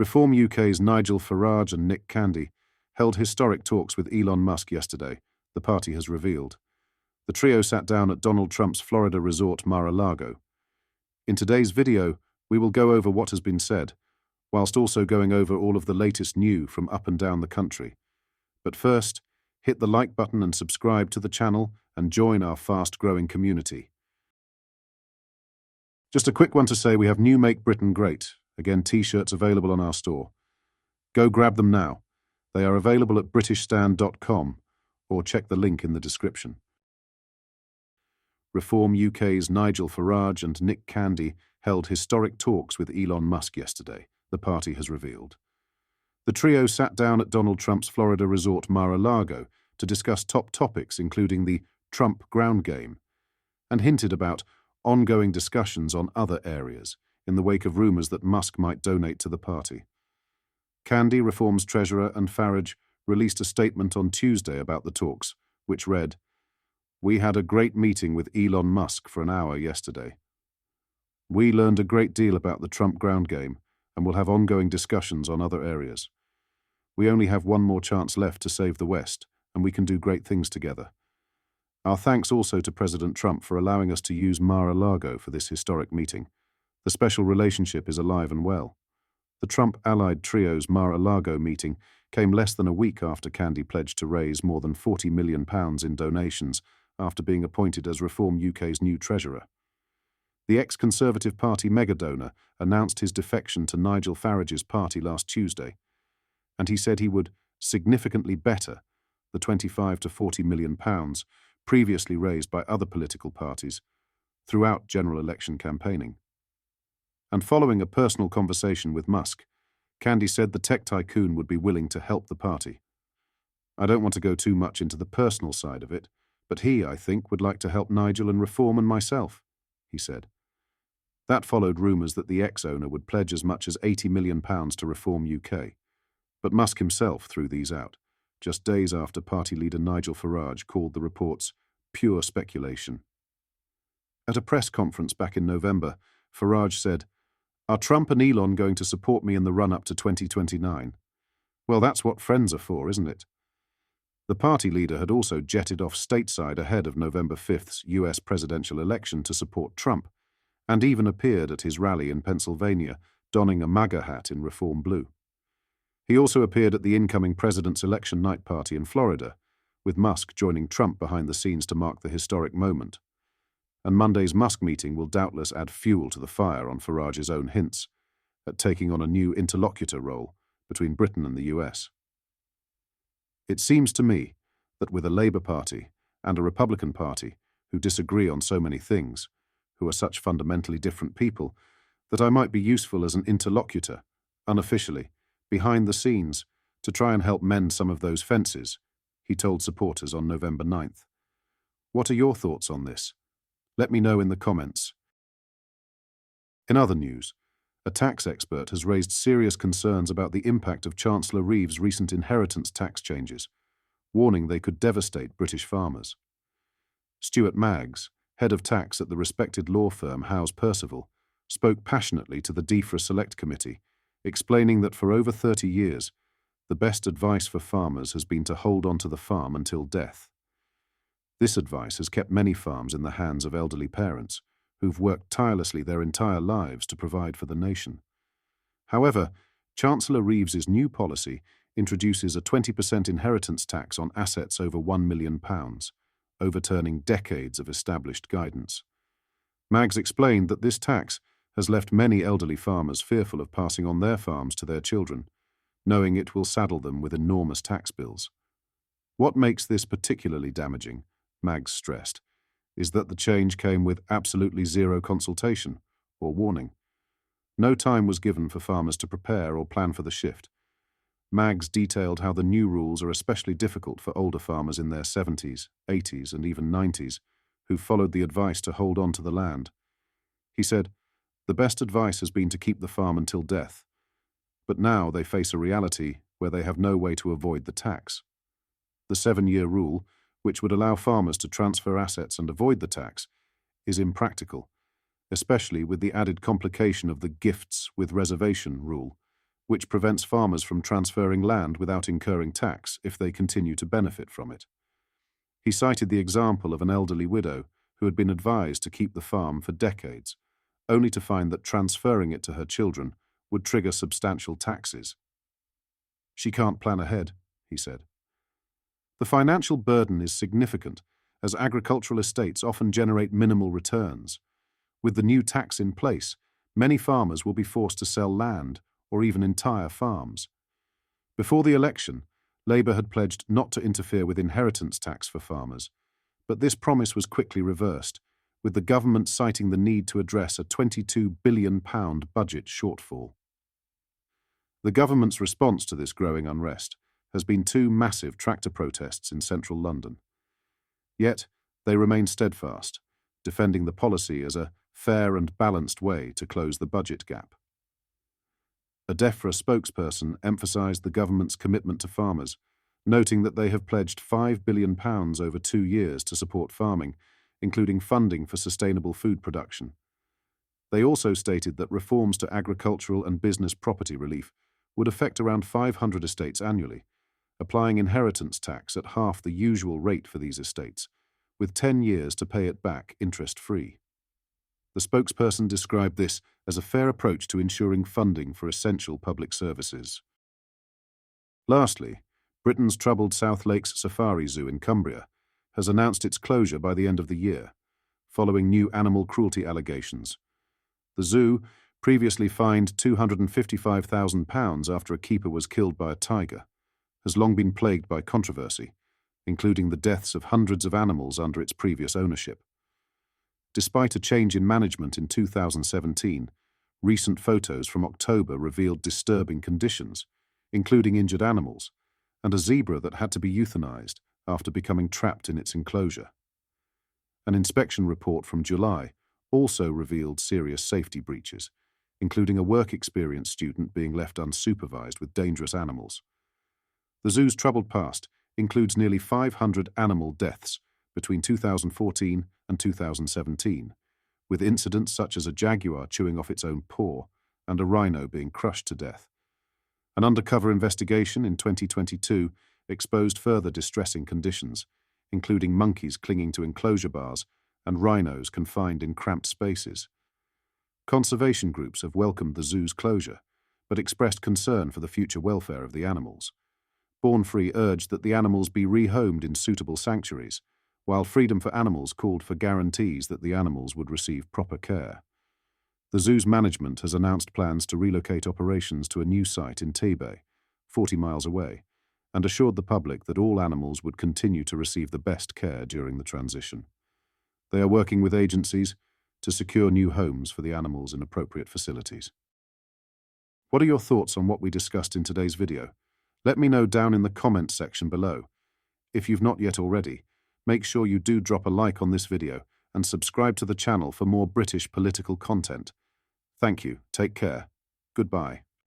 Reform UK's Nigel Farage and Nick Candy held historic talks with Elon Musk yesterday, the party has revealed. The trio sat down at Donald Trump's Florida resort Mar-a-Lago. In today's video, we will go over what has been said, whilst also going over all of the latest news from up and down the country. But first, hit the like button and subscribe to the channel and join our fast-growing community. Just a quick one to say we have new Make Britain Great, again t-shirts available on our store. Go grab them now. They are available at britishstand.com or check the link in the description. Reform UK's Nigel Farage and Nick Candy held historic talks with Elon Musk yesterday, the party has revealed. The trio sat down at Donald Trump's Florida resort Mar-a-Lago to discuss top topics including the Trump ground game and hinted about ongoing discussions on other areas in the wake of rumours that Musk might donate to the party. Candy, Reform's treasurer, and Farage released a statement on Tuesday about the talks, which read, "We had a great meeting with Elon Musk for an hour yesterday. We learned a great deal about the Trump ground game and will have ongoing discussions on other areas. We only have one more chance left to save the West, and we can do great things together. Our thanks also to President Trump for allowing us to use Mar-a-Lago for this historic meeting. The special relationship is alive and well." The Trump-allied trio's Mar-a-Lago meeting came less than a week after Candy pledged to raise more than £40 million in donations after being appointed as Reform UK's new treasurer. The ex-Conservative Party megadonor announced his defection to Nigel Farage's party last Tuesday, and he said he would significantly better the £25 to £40 million previously raised by other political parties throughout general election campaigning. And following a personal conversation with Musk, Candy said the tech tycoon would be willing to help the party. "I don't want to go too much into the personal side of it, but he, I think, would like to help Nigel and Reform and myself," he said. That followed rumours that the ex-owner would pledge as much as £80 million to Reform UK, but Musk himself threw these out, just days after party leader Nigel Farage called the reports pure speculation. At a press conference back in November, Farage said, "Are Trump and Elon going to support me in the run-up to 2029? Well, that's what friends are for, isn't it?" The party leader had also jetted off stateside ahead of November 5th's US presidential election to support Trump, and even appeared at his rally in Pennsylvania, donning a MAGA hat in Reform Blue. He also appeared at the incoming president's election night party in Florida, with Musk joining Trump behind the scenes to mark the historic moment. And Monday's Musk meeting will doubtless add fuel to the fire on Farage's own hints at taking on a new interlocutor role between Britain and the US. It seems to me that with a Labour Party and a Republican Party who disagree on so many things, who are such fundamentally different people, that I might be useful as an interlocutor, unofficially, behind the scenes, to try and help mend some of those fences, he told supporters on November 9th. What are your thoughts on this? Let me know in the comments. In other news, a tax expert has raised serious concerns about the impact of Chancellor Reeves's recent inheritance tax changes, warning they could devastate British farmers. Stuart Maggs, head of tax at the respected law firm Howes Percival, spoke passionately to the DEFRA Select Committee, explaining that for over 30 years, the best advice for farmers has been to hold on to the farm until death. This advice has kept many farms in the hands of elderly parents, who've worked tirelessly their entire lives to provide for the nation. However, Chancellor Reeves's new policy introduces a 20% inheritance tax on assets over £1 million, overturning decades of established guidance. Maggs explained that this tax has left many elderly farmers fearful of passing on their farms to their children, knowing it will saddle them with enormous tax bills. What makes this particularly damaging, Maggs stressed, is that the change came with absolutely zero consultation or warning. No time was given for farmers to prepare or plan for the shift. Maggs detailed how the new rules are especially difficult for older farmers in their 70s, 80s, and even 90s, who followed the advice to hold on to the land. He said, "The best advice has been to keep the farm until death, but now they face a reality where they have no way to avoid the tax. The 7-year rule, which would allow farmers to transfer assets and avoid the tax, is impractical, especially with the added complication of the gifts with reservation rule, which prevents farmers from transferring land without incurring tax if they continue to benefit from it. He cited the example of an elderly widow who had been advised to keep the farm for decades, only to find that transferring it to her children would trigger substantial taxes. "She can't plan ahead," he said. The financial burden is significant, as agricultural estates often generate minimal returns. With the new tax in place, many farmers will be forced to sell land or even entire farms. Before the election, Labour had pledged not to interfere with inheritance tax for farmers, but this promise was quickly reversed, with the government citing the need to address a £22 billion budget shortfall. The government's response to this growing unrest has been 2 massive tractor protests in central London. Yet, they remain steadfast, defending the policy as a fair and balanced way to close the budget gap. A DEFRA spokesperson emphasised the government's commitment to farmers, noting that they have pledged £5 billion over 2 years to support farming, including funding for sustainable food production. They also stated that reforms to agricultural and business property relief would affect around 500 estates annually, applying inheritance tax at half the usual rate for these estates, with 10 years to pay it back interest-free. The spokesperson described this as a fair approach to ensuring funding for essential public services. Lastly, Britain's troubled South Lakes Safari Zoo in Cumbria has announced its closure by the end of the year, following new animal cruelty allegations. The zoo, previously fined £255,000 after a keeper was killed by a tiger, has long been plagued by controversy, including the deaths of hundreds of animals under its previous ownership. Despite a change in management in 2017, recent photos from October revealed disturbing conditions, including injured animals, and a zebra that had to be euthanized after becoming trapped in its enclosure. An inspection report from July also revealed serious safety breaches, including a work experience student being left unsupervised with dangerous animals. The zoo's troubled past includes nearly 500 animal deaths between 2014 and 2017, with incidents such as a jaguar chewing off its own paw and a rhino being crushed to death. An undercover investigation in 2022 exposed further distressing conditions, including monkeys clinging to enclosure bars and rhinos confined in cramped spaces. Conservation groups have welcomed the zoo's closure, but expressed concern for the future welfare of the animals. Born Free urged that the animals be rehomed in suitable sanctuaries, while Freedom for Animals called for guarantees that the animals would receive proper care. The zoo's management has announced plans to relocate operations to a new site in Tebay, 40 miles away, and assured the public that all animals would continue to receive the best care during the transition. They are working with agencies to secure new homes for the animals in appropriate facilities. What are your thoughts on what we discussed in today's video? Let me know down in the comments section below. If you've not yet already, make sure you do drop a like on this video and subscribe to the channel for more British political content. Thank you, take care, goodbye.